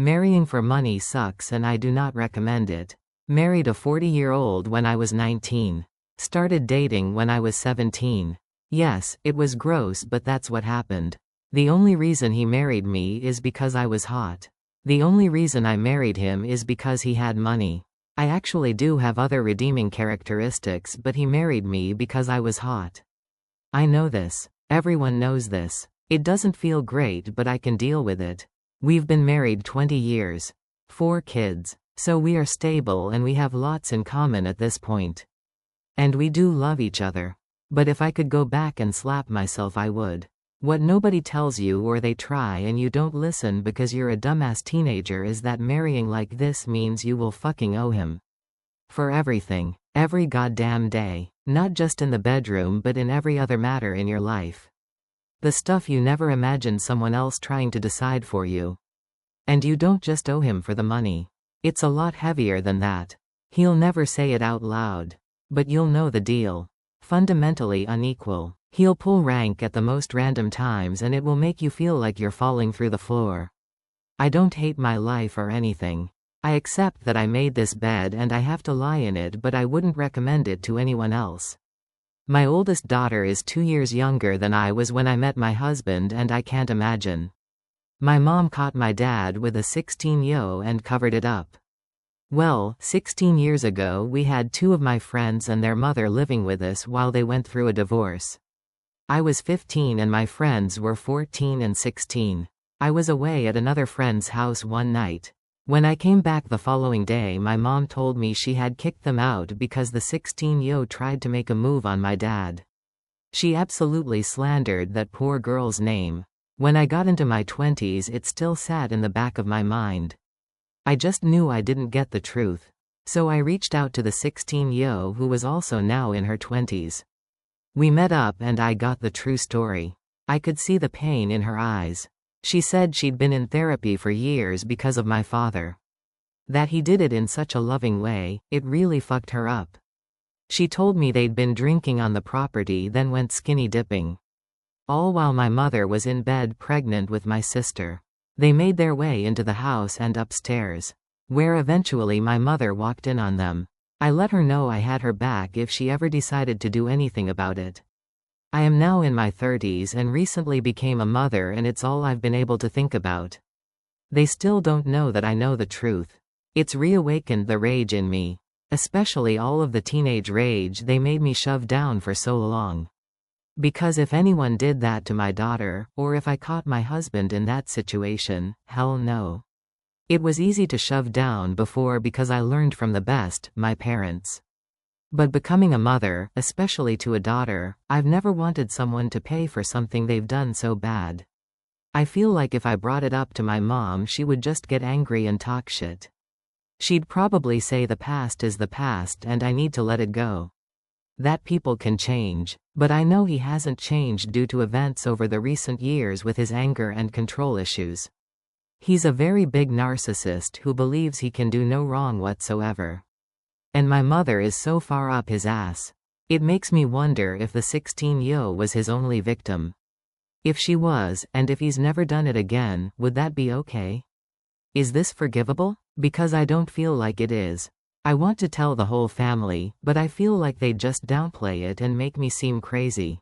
Marrying for money sucks and I do not recommend it. Married a 40-year-old when I was 19. Started dating when I was 17. Yes, it was gross, but that's what happened. The only reason he married me is because I was hot. The only reason I married him is because he had money. I actually do have other redeeming characteristics, but he married me because I was hot. I know this. Everyone knows this. It doesn't feel great, but I can deal with it. We've been married 20 years. 4 kids. So we are stable and we have lots in common at this point. And we do love each other. But if I could go back and slap myself, I would. What nobody tells you, or they try and you don't listen because you're a dumbass teenager, is that marrying like this means you will fucking owe him. For everything. Every goddamn day. Not just in the bedroom, but in every other matter in your life. The stuff you never imagined someone else trying to decide for you. And you don't just owe him for the money. It's a lot heavier than that. He'll never say it out loud. But you'll know the deal. Fundamentally unequal. He'll pull rank at the most random times and it will make you feel like you're falling through the floor. I don't hate my life or anything. I accept that I made this bed and I have to lie in it, but I wouldn't recommend it to anyone else. My oldest daughter is 2 years younger than I was when I met my husband, and I can't imagine. My mom caught my dad with a 16-yo and covered it up. Well, 16 years ago we had 2 of my friends and their mother living with us while they went through a divorce. I was 15 and my friends were 14 and 16. I was away at another friend's house one night. When I came back the following day, my mom told me she had kicked them out because the 16-yo tried to make a move on my dad. She absolutely slandered that poor girl's name. When I got into my 20s, it still sat in the back of my mind. I just knew I didn't get the truth. So I reached out to the 16-yo, who was also now in her 20s. We met up and I got the true story. I could see the pain in her eyes. She said she'd been in therapy for years because of my father. That he did it in such a loving way, it really fucked her up. She told me they'd been drinking on the property, then went skinny dipping. All while my mother was in bed pregnant with my sister. They made their way into the house and upstairs, where eventually my mother walked in on them. I let her know I had her back if she ever decided to do anything about it. I am now in my 30s and recently became a mother, and it's all I've been able to think about. They still don't know that I know the truth. It's reawakened the rage in me. Especially all of the teenage rage they made me shove down for so long. Because if anyone did that to my daughter, or if I caught my husband in that situation, hell no. It was easy to shove down before because I learned from the best, my parents. But becoming a mother, especially to a daughter, I've never wanted someone to pay for something they've done so bad. I feel like if I brought it up to my mom, she would just get angry and talk shit. She'd probably say the past is the past and I need to let it go. That people can change, but I know he hasn't changed due to events over the recent years with his anger and control issues. He's a very big narcissist who believes he can do no wrong whatsoever. And my mother is so far up his ass. It makes me wonder if the 16-yo was his only victim. If she was, and if he's never done it again, would that be okay? Is this forgivable? Because I don't feel like it is. I want to tell the whole family, but I feel like they'd just downplay it and make me seem crazy.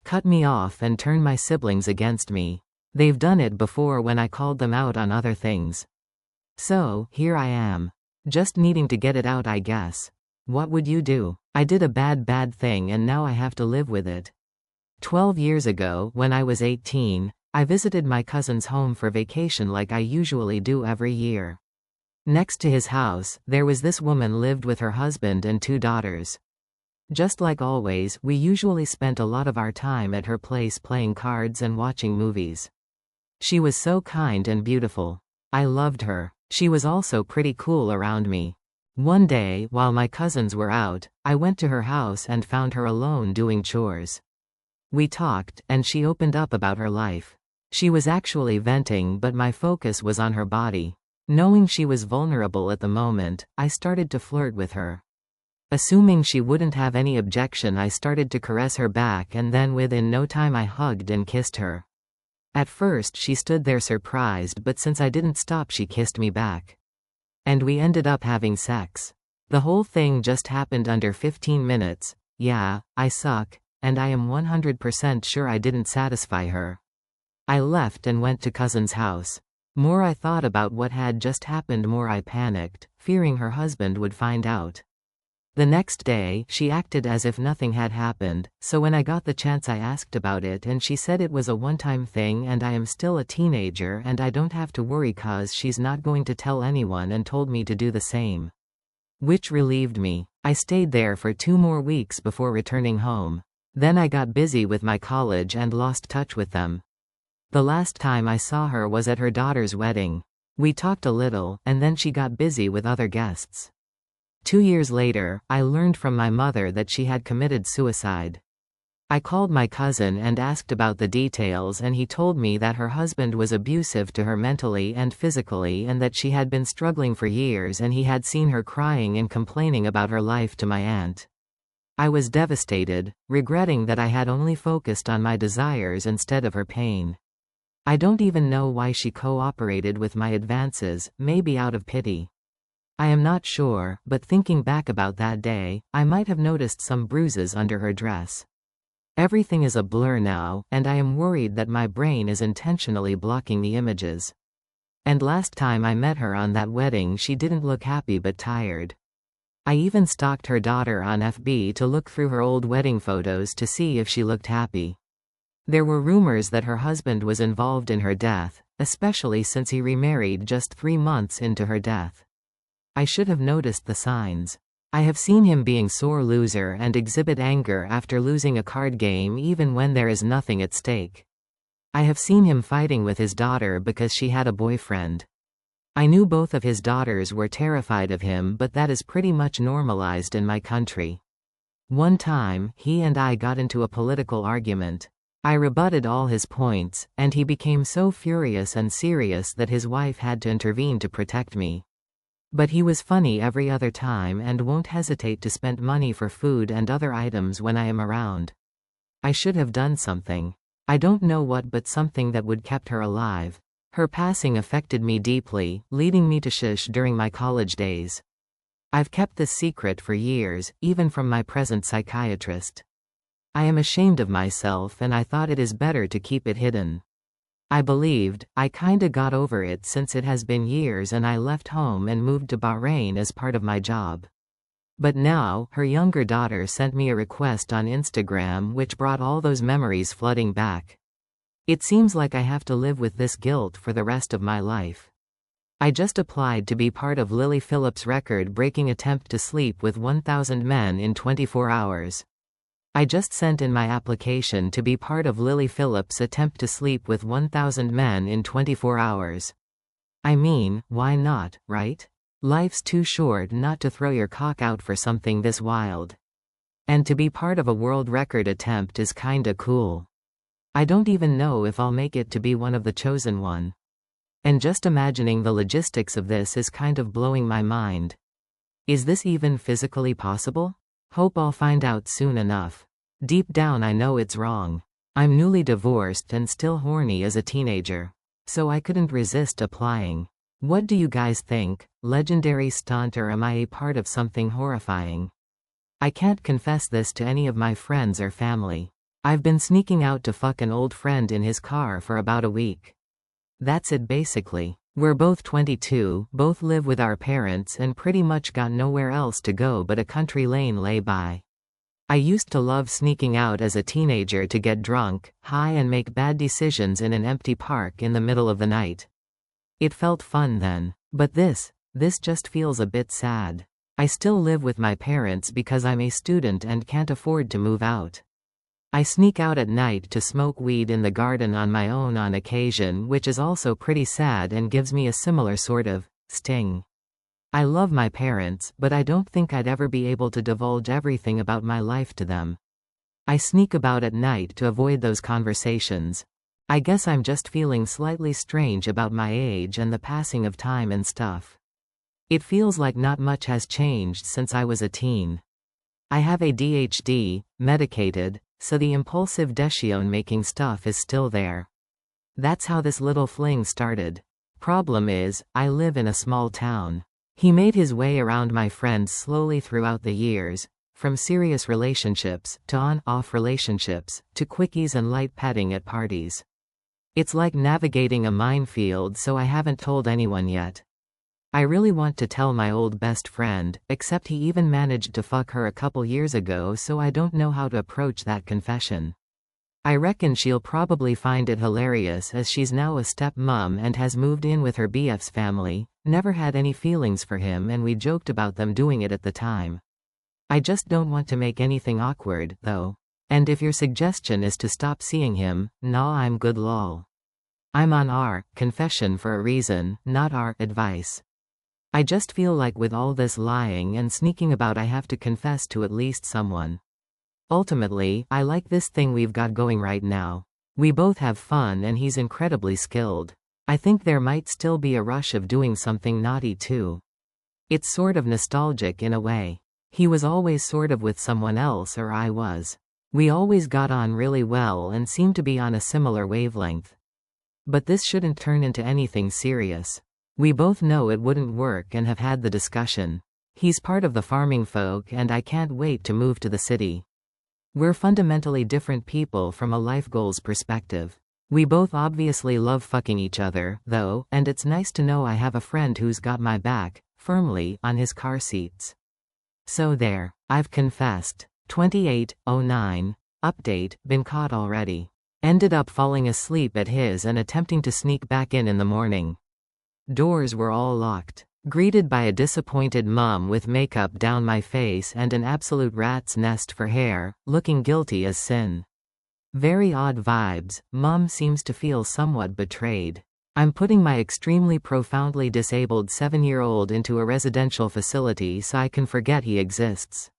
Cut me off and turn my siblings against me. They've done it before when I called them out on other things. So, here I am. Just needing to get it out, I guess. What would you do? I did a bad thing and now I have to live with it. 12 years ago, when I was 18, I visited my cousin's home for vacation like I usually do every year. Next to his house, there was this woman lived with her husband and 2 daughters. Just like always, we usually spent a lot of our time at her place playing cards and watching movies. She was so kind and beautiful. I loved her. She was also pretty cool around me. One day, while my cousins were out, I went to her house and found her alone doing chores. We talked, and she opened up about her life. She was actually venting, but my focus was on her body. Knowing she was vulnerable at the moment, I started to flirt with her. Assuming she wouldn't have any objection, I started to caress her back, and then within no time I hugged and kissed her. At first she stood there surprised, but since I didn't stop she kissed me back. And we ended up having sex. The whole thing just happened under 15 minutes. Yeah, I suck, and I am 100% sure I didn't satisfy her. I left and went to cousin's house. More I thought about what had just happened, more I panicked, fearing her husband would find out. The next day, she acted as if nothing had happened, so when I got the chance I asked about it and she said it was a one-time thing and I am still a teenager and I don't have to worry cause she's not going to tell anyone, and told me to do the same. Which relieved me. I stayed there for 2 more weeks before returning home. Then I got busy with my college and lost touch with them. The last time I saw her was at her daughter's wedding. We talked a little, and then she got busy with other guests. 2 years later, I learned from my mother that she had committed suicide. I called my cousin and asked about the details, and he told me that her husband was abusive to her mentally and physically and that she had been struggling for years, and he had seen her crying and complaining about her life to my aunt. I was devastated, regretting that I had only focused on my desires instead of her pain. I don't even know why she cooperated with my advances, maybe out of pity. I am not sure, but thinking back about that day, I might have noticed some bruises under her dress. Everything is a blur now, and I am worried that my brain is intentionally blocking the images. And last time I met her on that wedding she didn't look happy but tired. I even stalked her daughter on FB to look through her old wedding photos to see if she looked happy. There were rumors that her husband was involved in her death, especially since he remarried just 3 months into her death. I should have noticed the signs. I have seen him being sore loser and exhibit anger after losing a card game even when there is nothing at stake. I have seen him fighting with his daughter because she had a boyfriend. I knew both of his daughters were terrified of him, but that is pretty much normalized in my country. One time, he and I got into a political argument. I rebutted all his points, and he became so furious and serious that his wife had to intervene to protect me. But he was funny every other time and won't hesitate to spend money for food and other items when I am around. I should have done something. I don't know what, but something that would kept her alive. Her passing affected me deeply, leading me to shush during my college days. I've kept this secret for years, even from my present psychiatrist. I am ashamed of myself and I thought it is better to keep it hidden. I believed, I kinda got over it since it has been years and I left home and moved to Bahrain as part of my job. But now, her younger daughter sent me a request on Instagram which brought all those memories flooding back. It seems like I have to live with this guilt for the rest of my life. I just applied to be part of Lily Phillips' record-breaking attempt to sleep with 1,000 men in 24 hours. I just sent in my application to be part of Lily Phillips' attempt to sleep with 1,000 men in 24 hours. I mean, why not, right? Life's too short not to throw your cock out for something this wild. And to be part of a world record attempt is kinda cool. I don't even know if I'll make it to be one of the chosen one. And just imagining the logistics of this is kind of blowing my mind. Is this even physically possible? Hope I'll find out soon enough. Deep down I know it's wrong. I'm newly divorced and still horny as a teenager. So I couldn't resist applying. What do you guys think? Legendary stunt, or am I a part of something horrifying? I can't confess this to any of my friends or family. I've been sneaking out to fuck an old friend in his car for about a week. That's it basically. We're both 22, both live with our parents and pretty much got nowhere else to go but a country lane lay by. I used to love sneaking out as a teenager to get drunk, high and make bad decisions in an empty park in the middle of the night. It felt fun then. But this just feels a bit sad. I still live with my parents because I'm a student and can't afford to move out. I sneak out at night to smoke weed in the garden on my own on occasion, which is also pretty sad and gives me a similar sort of sting. I love my parents, but I don't think I'd ever be able to divulge everything about my life to them. I sneak about at night to avoid those conversations. I guess I'm just feeling slightly strange about my age and the passing of time and stuff. It feels like not much has changed since I was a teen. I have ADHD, medicated, so the impulsive decision-making stuff is still there. That's how this little fling started. Problem is, I live in a small town. He made his way around my friends slowly throughout the years, from serious relationships, to on-off relationships, to quickies and light petting at parties. It's like navigating a minefield, so I haven't told anyone yet. I really want to tell my old best friend, except he even managed to fuck her a couple years ago, so I don't know how to approach that confession. I reckon she'll probably find it hilarious as she's now a step-mom and has moved in with her BF's family, never had any feelings for him, and we joked about them doing it at the time. I just don't want to make anything awkward, though. And if your suggestion is to stop seeing him, nah, I'm good lol. I'm on our confession for a reason, not our advice. I just feel like with all this lying and sneaking about I have to confess to at least someone. Ultimately, I like this thing we've got going right now. We both have fun and he's incredibly skilled. I think there might still be a rush of doing something naughty too. It's sort of nostalgic in a way. He was always sort of with someone else, or I was. We always got on really well and seemed to be on a similar wavelength. But this shouldn't turn into anything serious. We both know it wouldn't work and have had the discussion. He's part of the farming folk and I can't wait to move to the city. We're fundamentally different people from a life goals perspective. We both obviously love fucking each other, though, and it's nice to know I have a friend who's got my back, firmly, on his car seats. So there. I've confessed. 28:09. Update, been caught already. Ended up falling asleep at his and attempting to sneak back in the morning. Doors were all locked. Greeted by a disappointed mum with makeup down my face and an absolute rat's nest for hair, looking guilty as sin. Very odd vibes. Mum seems to feel somewhat betrayed. I'm putting my extremely profoundly disabled 7-year-old into a residential facility so I can forget he exists.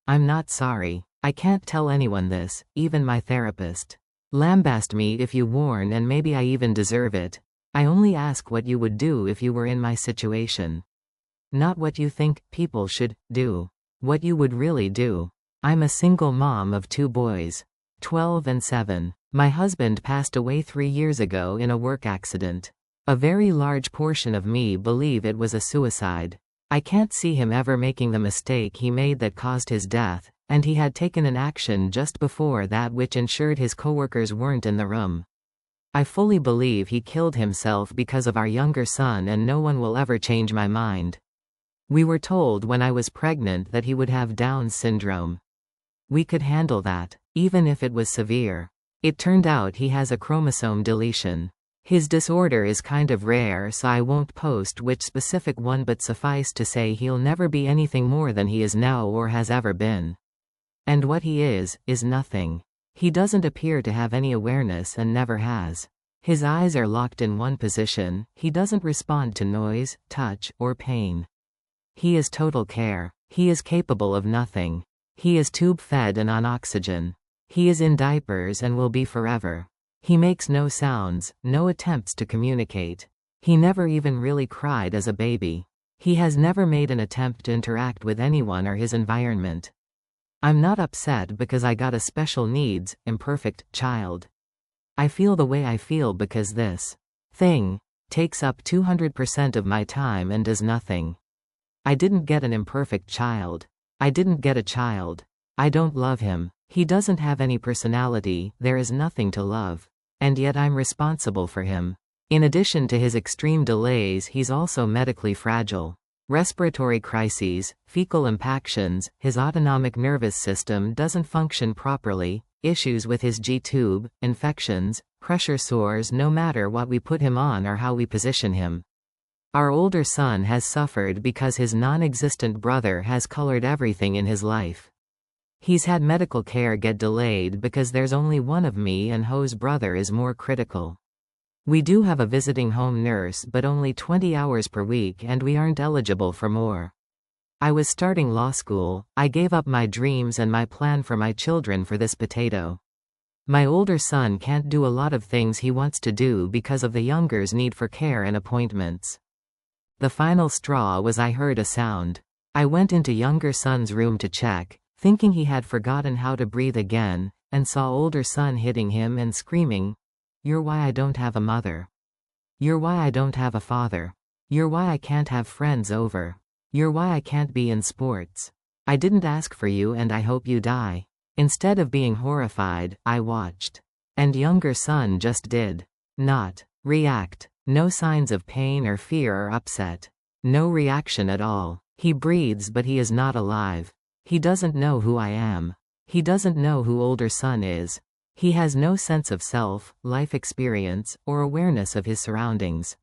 I'm not sorry. I can't tell anyone this, even my therapist. Lambast me if you warn, and maybe I even deserve it. I only ask what you would do if you were in my situation. Not what you think people should do. What you would really do. I'm a single mom of 2 boys. 12 and 7. My husband passed away 3 years ago in a work accident. A very large portion of me believe it was a suicide. I can't see him ever making the mistake he made that caused his death, and he had taken an action just before that which ensured his coworkers weren't in the room. I fully believe he killed himself because of our younger son, and no one will ever change my mind. We were told when I was pregnant that he would have Down syndrome. We could handle that, even if it was severe. It turned out he has a chromosome deletion. His disorder is kind of rare, so I won't post which specific one, but suffice to say he'll never be anything more than he is now or has ever been. And what he is nothing. He doesn't appear to have any awareness and never has. His eyes are locked in one position, he doesn't respond to noise, touch, or pain. He is total care. He is capable of nothing. He is tube-fed and on oxygen. He is in diapers and will be forever. He makes no sounds, no attempts to communicate. He never even really cried as a baby. He has never made an attempt to interact with anyone or his environment. I'm not upset because I got a special needs, imperfect child. I feel the way I feel because this thing takes up 200% of my time and does nothing. I didn't get an imperfect child. I didn't get a child. I don't love him. He doesn't have any personality, there is nothing to love. And yet I'm responsible for him. In addition to his extreme delays, he's also medically fragile. Respiratory crises, fecal impactions, his autonomic nervous system doesn't function properly, issues with his G-tube, infections, pressure sores no matter what we put him on or how we position him. Our older son has suffered because his non-existent brother has colored everything in his life. He's had medical care get delayed because there's only one of me and Ho's brother is more critical. We do have a visiting home nurse, but only 20 hours per week, and we aren't eligible for more. I was starting law school. I gave up my dreams and my plan for my children for this potato. My older son can't do a lot of things he wants to do because of the younger's need for care and appointments. The final straw was I heard a sound. I went into younger son's room to check, thinking he had forgotten how to breathe again, and saw older son hitting him and screaming, You're why I don't have a mother. You're why I don't have a father. You're why I can't have friends over. You're why I can't be in sports. I didn't ask for you and I hope you die. Instead of being horrified, I watched. And younger son just did not react. No signs of pain or fear or upset. No reaction at all. He breathes but he is not alive. He doesn't know who I am. He doesn't know who older son is. He has no sense of self, life experience, or awareness of his surroundings.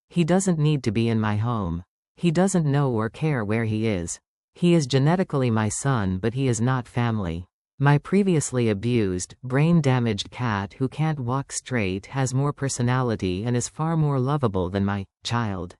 He doesn't need to be in my home. He doesn't know or care where he is. He is genetically my son but he is not family. My previously abused, brain-damaged cat who can't walk straight has more personality and is far more lovable than my child.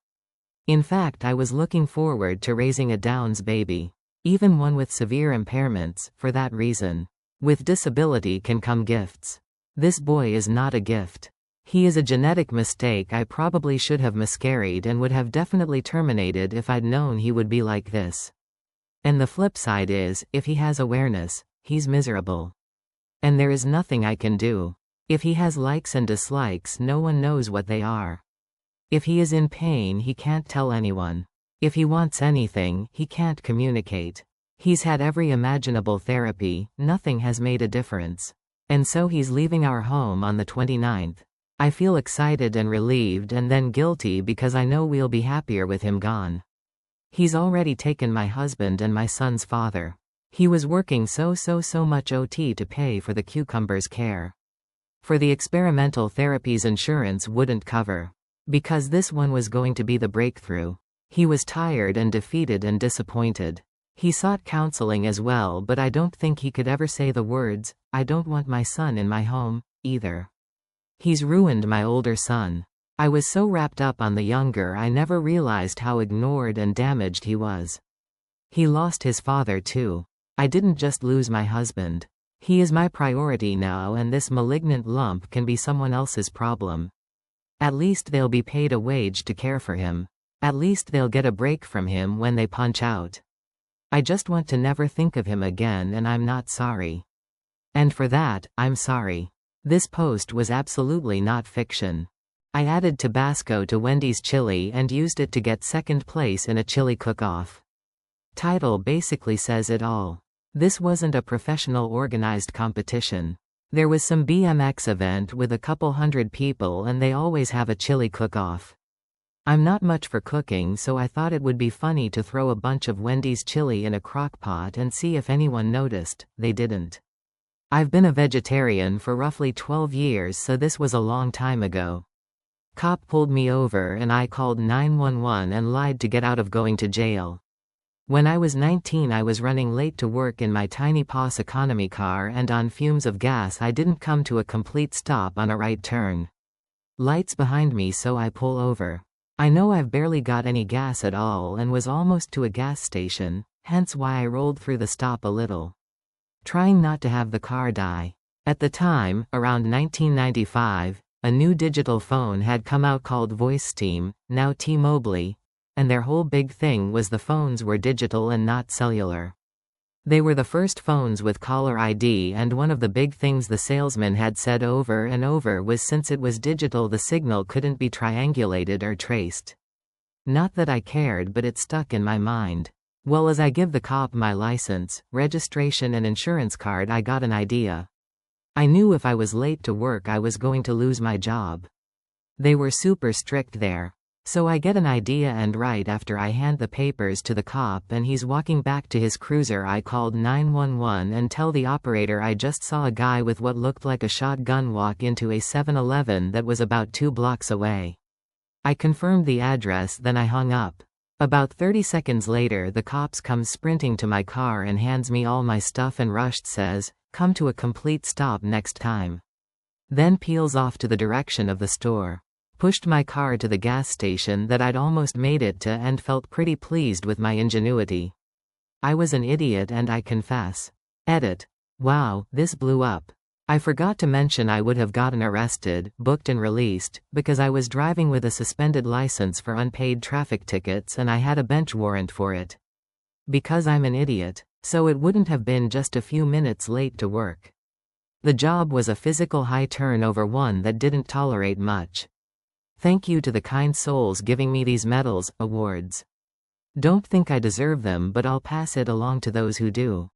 In fact, I was looking forward to raising a Downs baby. Even one with severe impairments, for that reason. With disability can come gifts. This boy is not a gift. He is a genetic mistake I probably should have miscarried and would have definitely terminated if I'd known he would be like this. And the flip side is, if he has awareness, he's miserable. And there is nothing I can do. If he has likes and dislikes, no one knows what they are. If he is in pain, he can't tell anyone. If he wants anything, he can't communicate. He's had every imaginable therapy, nothing has made a difference. And so he's leaving our home on the 29th. I feel excited and relieved and then guilty because I know we'll be happier with him gone. He's already taken my husband and my son's father. He was working so much OT to pay for the cucumber's care. For the experimental therapies insurance wouldn't cover. Because this one was going to be the breakthrough. He was tired and defeated and disappointed. He sought counseling as well, but I don't think he could ever say the words, "I don't want my son in my home," either. He's ruined my older son. I was so wrapped up on the younger I never realized how ignored and damaged he was. He lost his father too. I didn't just lose my husband. He is my priority now and this malignant lump can be someone else's problem. At least they'll be paid a wage to care for him. At least they'll get a break from him when they punch out. I just want to never think of him again and I'm not sorry. And for that, I'm sorry. This post was absolutely not fiction. I added Tabasco to Wendy's chili and used it to get second place in a chili cook-off. Title basically says it all. This wasn't a professional organized competition. There was some BMX event with a couple hundred people and they always have a chili cook-off. I'm not much for cooking so I thought it would be funny to throw a bunch of Wendy's chili in a crock pot and see if anyone noticed. They didn't. I've been a vegetarian for roughly 12 years so this was a long time ago. Cop pulled me over and I called 911 and lied to get out of going to jail. When I was 19 I was running late to work in my tiny POS economy car and on fumes of gas I didn't come to a complete stop on a right turn. Lights behind me so I pull over. I know I've barely got any gas at all and was almost to a gas station, hence why I rolled through the stop a little. Trying not to have the car die. At the time, around 1995, a new digital phone had come out called VoiceSteam, now T-Mobile, and their whole big thing was the phones were digital and not cellular. They were the first phones with caller ID and one of the big things the salesman had said over and over was since it was digital the signal couldn't be triangulated or traced. Not that I cared but it stuck in my mind. Well, as I give the cop my license, registration and insurance card I got an idea. I knew if I was late to work I was going to lose my job. They were super strict there. So I get an idea and right after I hand the papers to the cop and he's walking back to his cruiser I called 911 and tell the operator I just saw a guy with what looked like a shotgun walk into a 7-Eleven that was about 2 blocks away. I confirmed the address then I hung up. About 30 seconds later the cops comes sprinting to my car and hands me all my stuff and rushed says, "Come to a complete stop next time." Then peels off to the direction of the store. Pushed my car to the gas station that I'd almost made it to and felt pretty pleased with my ingenuity. I was an idiot and I confess. Edit. Wow, this blew up. I forgot to mention I would have gotten arrested, booked and released, because I was driving with a suspended license for unpaid traffic tickets and I had a bench warrant for it. Because I'm an idiot. So it wouldn't have been just a few minutes late to work. The job was a physical high turnover one that didn't tolerate much. Thank you to the kind souls giving me these medals, awards. Don't think I deserve them, but I'll pass it along to those who do.